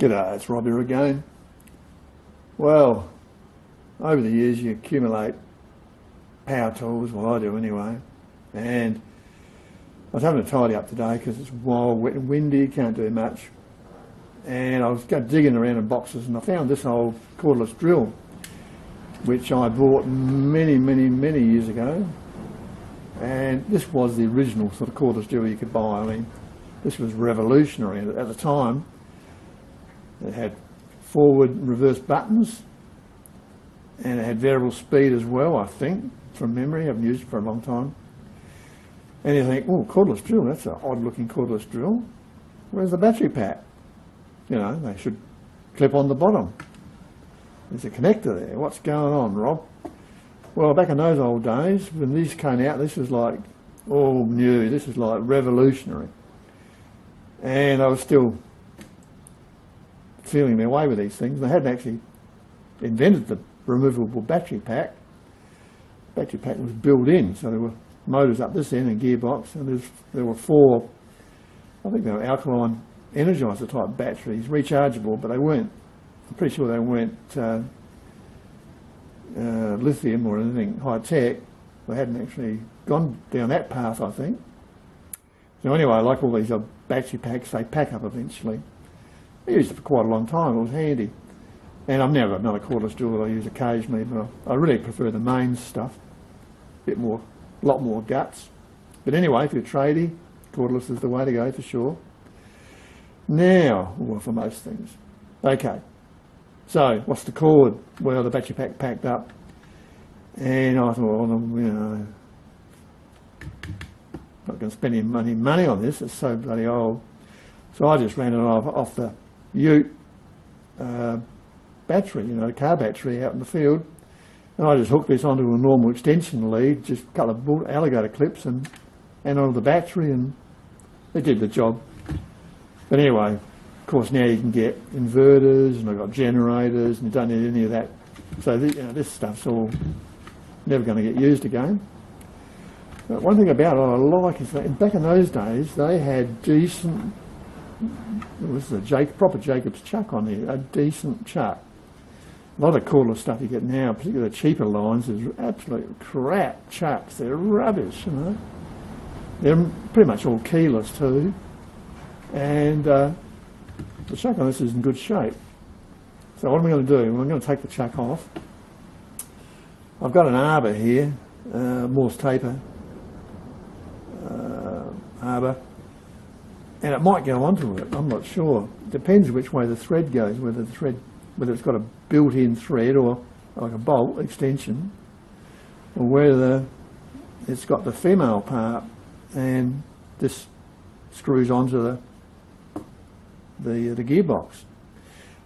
G'day, it's Rob here again. Well, over the years you accumulate power tools, well I do anyway, and I was having to tidy up today because it's wild, wet and windy, can't do much. And I was digging around in boxes and I found this old cordless drill, which I bought many years ago. And this was the original sort of cordless drill you could buy. I mean, this was revolutionary at the time. It had forward and reverse buttons, and it had variable speed as well, I think, from memory. I haven't used it for a long time. And you think, oh, cordless drill, that's an odd looking cordless drill. Where's the battery pack? You know, they should clip on the bottom. There's a connector there. What's going on, Rob? Well, back in those old days, when these came out, this was like all new. This was like revolutionary. And I was still feeling my way with these things. They hadn't actually invented the removable battery pack. Battery pack was built in, so there were motors up this end and gearbox, and there were four, I think they were alkaline energizer type batteries, rechargeable, but they weren't, I'm pretty sure they weren't lithium or anything high tech. They hadn't actually gone down that path, I think. So anyway, like all these battery packs, they pack up eventually. I used it for quite a long time, it was handy. And I've now got another cordless drill that I use occasionally, but I really prefer the mains stuff. A lot more guts. But anyway, if you're a tradie, cordless is the way to go for sure. Now, well, for most things. Okay, so what's the cord? Well, the battery pack packed up, and I thought, well, you know, not going to spend any money on this, it's so bloody old. So I just ran it off the ute battery, you know, car battery out in the field, and I just hooked this onto a normal extension lead, just a couple of alligator clips and onto the battery, and it did the job. But anyway, of course now you can get inverters, and I've got generators, and you don't need any of that. So this stuff's all never going to get used again. But one thing about it I like is that back in those days they had decent, it was a proper Jacob's chuck on here, a decent chuck. A lot of cordless stuff you get now, particularly the cheaper lines, is absolute crap chucks. They're rubbish, you know. They're pretty much all keyless too. And the chuck on this is in good shape. So what am I going to do? Well, I'm going to take the chuck off. I've got an arbor here, Morse taper arbor, and it might go onto it, I'm not sure. Depends which way the thread goes, whether it's got a built-in thread or like a bolt extension, or whether it's got the female part and this screws onto the gearbox.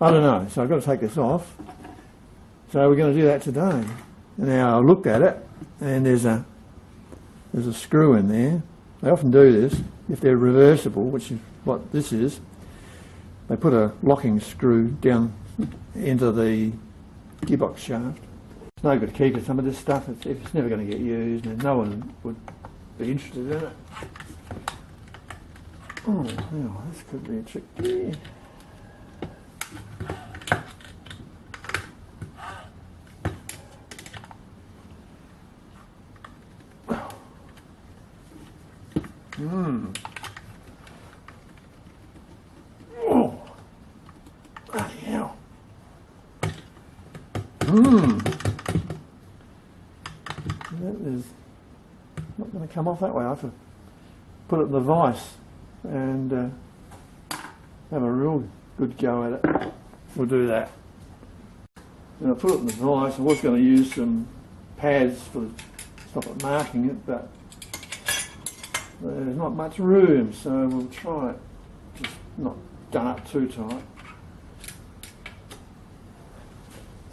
I don't know, so I've got to take this off. So we're going to do that today. Now I looked at it, and there's a screw in there. They often do this if they're reversible, which is what this is. They put a locking screw down into the gearbox shaft. It's no good keeping some of this stuff. It's never going to get used, and no one would be interested in it. Oh, well, this could be a trick. Oh, bloody hell. That is not going to come off that way. I have to put it in the vise and have a real good go at it. We'll do that. And I'll put it in the vise. I was going to use some pads for stop it marking it, but there's not much room, so we'll try it just not done up too tight.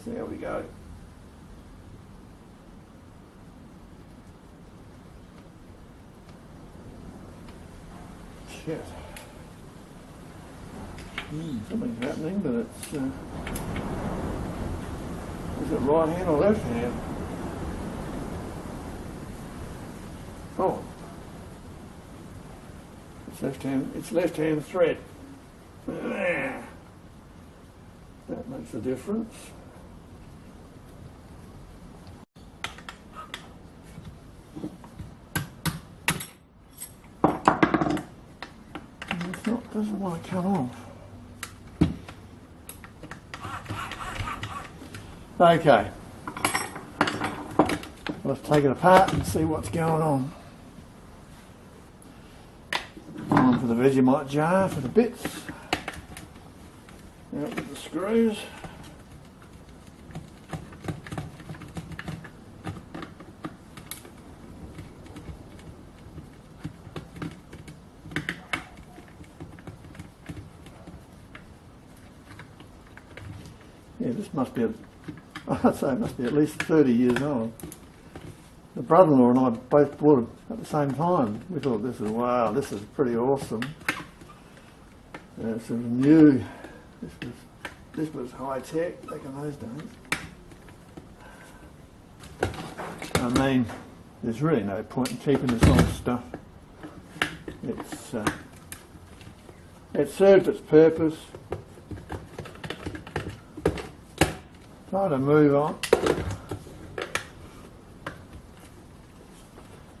So there we go. Shit. Something's happening, but it's is it right hand or left hand? Oh. It's left hand thread. makes a difference. Doesn't want to come off. Okay, let's take it apart and see what's going on. Time for the Vegemite jar for the bits. Out with the screws. Yeah, this must be, I'd say it must be at least 30 years old. The brother-in-law and I both bought it at the same time. We thought, wow, this is pretty awesome. This is new. This was high tech back in those days. I mean, there's really no point in keeping this old stuff. It served its purpose. Try to move on.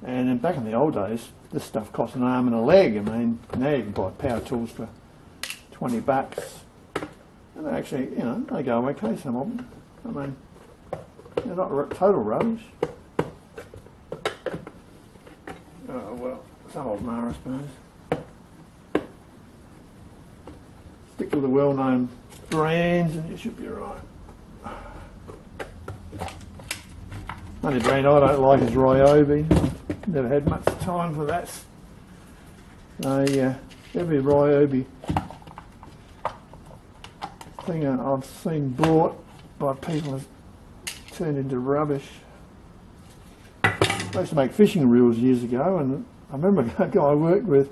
And then back in the old days, this stuff cost an arm and a leg. I mean, now you can buy power tools for $20. And they actually, you know, they go okay, some of them. I mean, they're not total rubbish. Oh, well, some of them are, I suppose. Stick to the well-known brands and you should be right. Only brand I don't like is Ryobi. Never had much time for that. Every Ryobi thing I've seen bought by people has turned into rubbish. I used to make fishing reels years ago, and I remember a guy I worked with,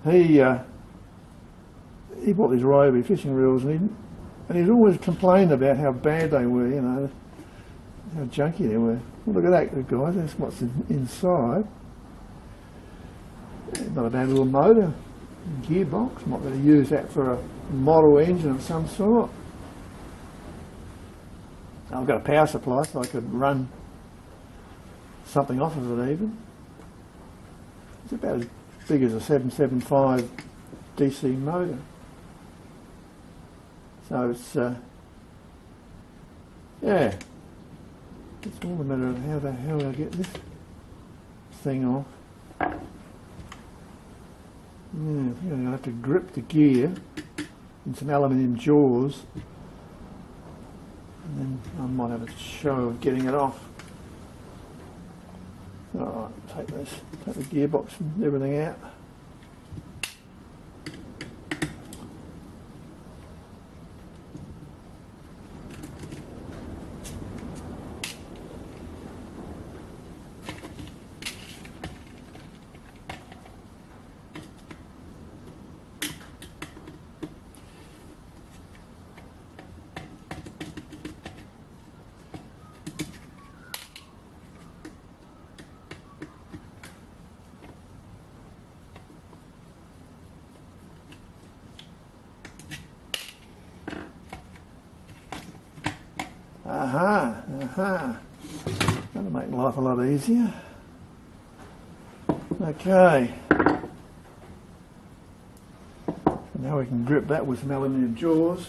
he bought these Ryobi fishing reels, and he'd always complained about how bad they were, you know, how junky they were. Well, look at that, good guys, that's what's inside. Not a bad little motor, gearbox. Might better use that for a model engine of some sort. I've got a power supply, so I could run something off of it even. It's about as big as a 775 DC motor. So it's, yeah. It's all a matter of how the hell I get this thing off. Yeah, I think I'm going to have to grip the gear in some aluminium jaws, and then I might have a show of getting it off. Alright, take the gearbox and everything out. That'll make life a lot easier. Okay. Now we can grip that with some aluminium jaws.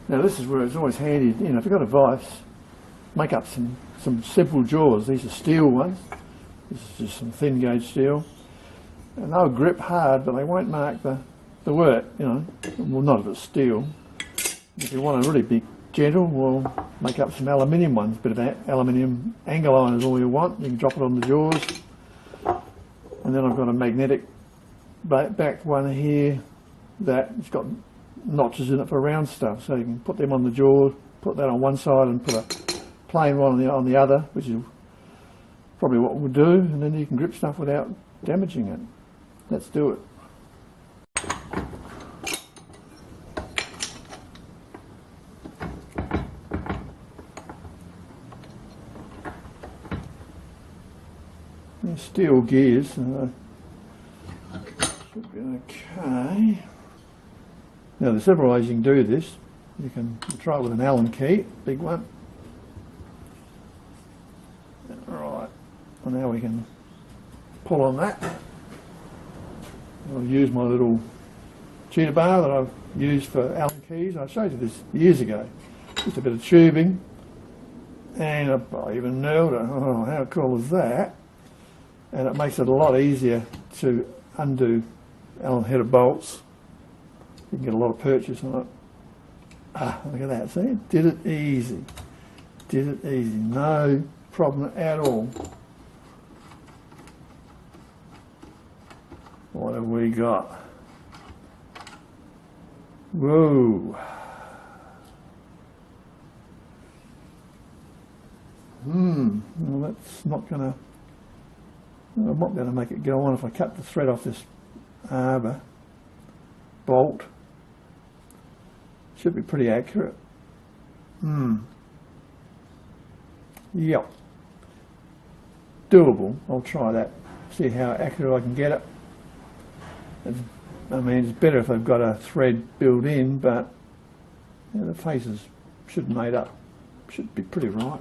Now this is where it's always handy, you know, if you've got a vise, make up some simple jaws. These are steel ones. This is just some thin gauge steel. And they'll grip hard, but they won't mark the work, you know. Well, not if it's steel. If you want to really be gentle, we'll make up some aluminium ones. Bit of aluminium angle iron is all you want. You can drop it on the jaws. And then I've got a magnetic back one here that's got notches in it for round stuff. So you can put them on the jaw, put that on one side and put a plain one on the other, which is probably what we'll do. And then you can grip stuff without damaging it. Let's do it. Steel gears, should be okay. Now there's several ways you can do this. you can try it with an Allen key, big one. Right, and now we can pull on that. I'll use my little cheetah bar that I've used for Allen keys. I showed you this years ago. Just a bit of tubing, and I even nailed it. Oh, how cool is that? And it makes it a lot easier to undo Allen headed bolts. You can get a lot of purchase on it. Ah, look at that, see? Did it easy. Did it easy. No problem at all. What have we got? Whoa. Well, that's not gonna, I'm not gonna make it go on if I cut the thread off this arbor bolt. Should be pretty accurate. Yep. Doable. I'll try that. See how accurate I can get it. I mean, it's better if they've got a thread built in, but yeah, the faces should mate up. Should be pretty right.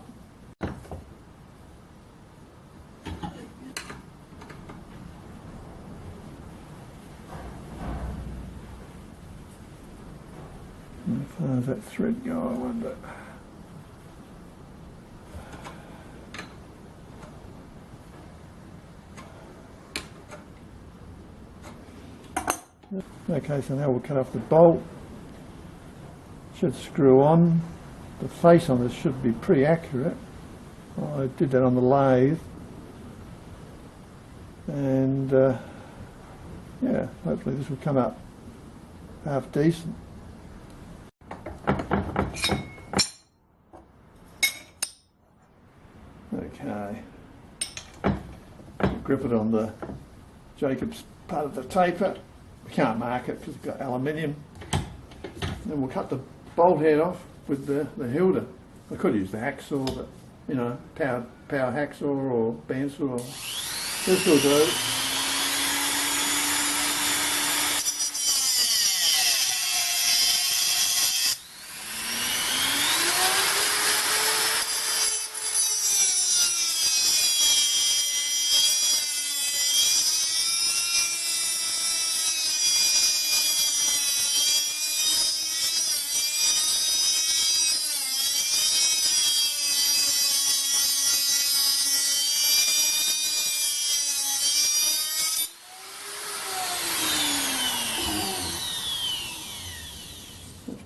How far does that thread go, I wonder? Okay, so now we'll cut off the bolt. Should screw on. The face on this should be pretty accurate. I did that on the lathe. And yeah, hopefully this will come up half decent. Okay. Grip it on the Jacob's part of the taper. We can't mark it because it's got aluminium. Then we'll cut the bolt head off with the Hilda. I could use the hacksaw, but you know, power hacksaw or bandsaw. This will do.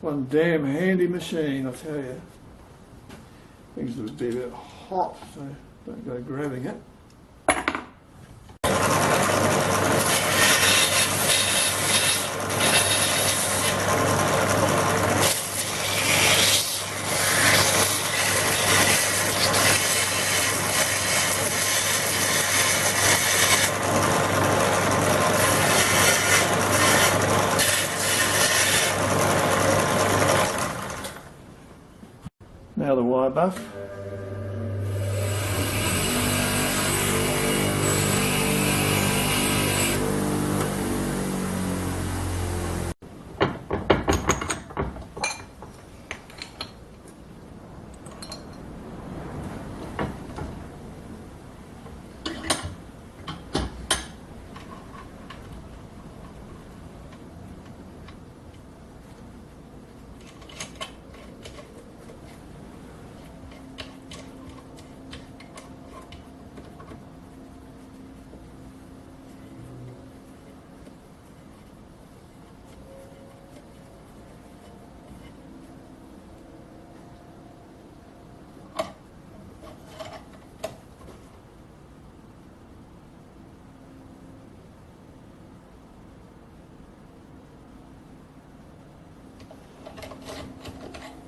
One damn handy machine, I tell you. Things would be a bit hot, so don't go grabbing it. Now the wire buff.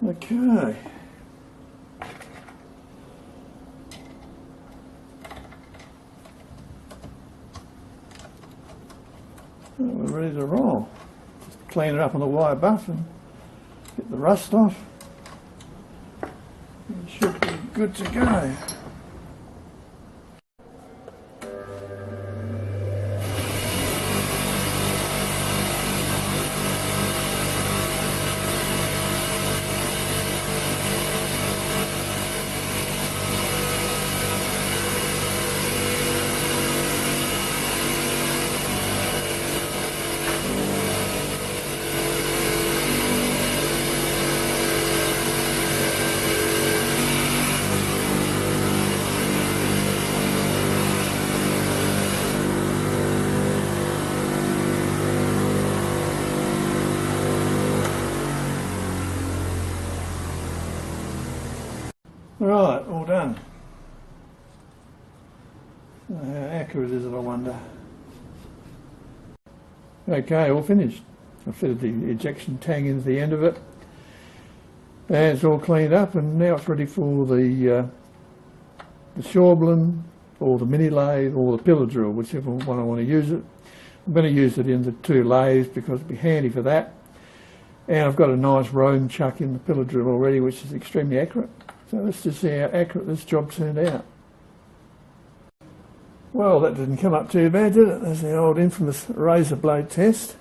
Okay. We're ready to roll. Just clean it up on the wire buff and get the rust off. It should be good to go. Right, all done. How accurate is it, I wonder? Okay, all finished. I fitted the ejection tang into the end of it, and it's all cleaned up, and now it's ready for the Schaublin or the mini lathe or the pillar drill, whichever one I want to use it. I'm going to use it in the 2 lathes because it'll be handy for that. And I've got a nice roam chuck in the pillar drill already, which is extremely accurate. So let's just see how accurate this job turned out. Well, that didn't come up too bad, did it? There's the old infamous razor blade test.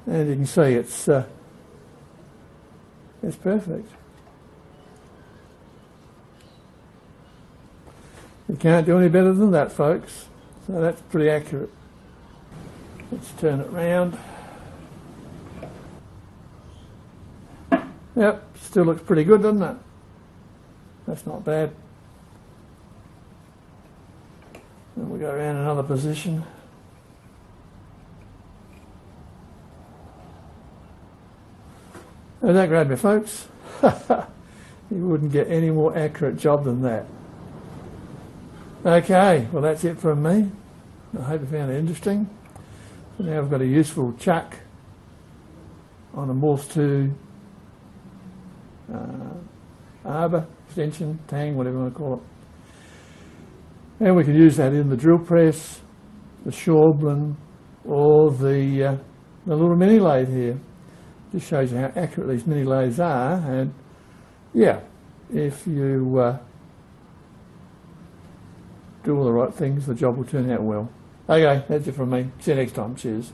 And you can see it's perfect. You can't do any better than that, folks. So that's pretty accurate. Let's turn it round. Yep, still looks pretty good, doesn't it? That's not bad. Then we go around another position. And that grabbed me, folks. You wouldn't get any more accurate job than that. Okay, well that's it from me. I hope you found it interesting. So now I've got a useful chuck on a Morse 2 arbor, extension, tang, whatever you want to call it. And we can use that in the drill press, the Schaublin, or the little mini lathe here. Just shows you how accurate these mini lathes are, and yeah, if you do all the right things, the job will turn out well. Okay, that's it from me. See you next time. Cheers.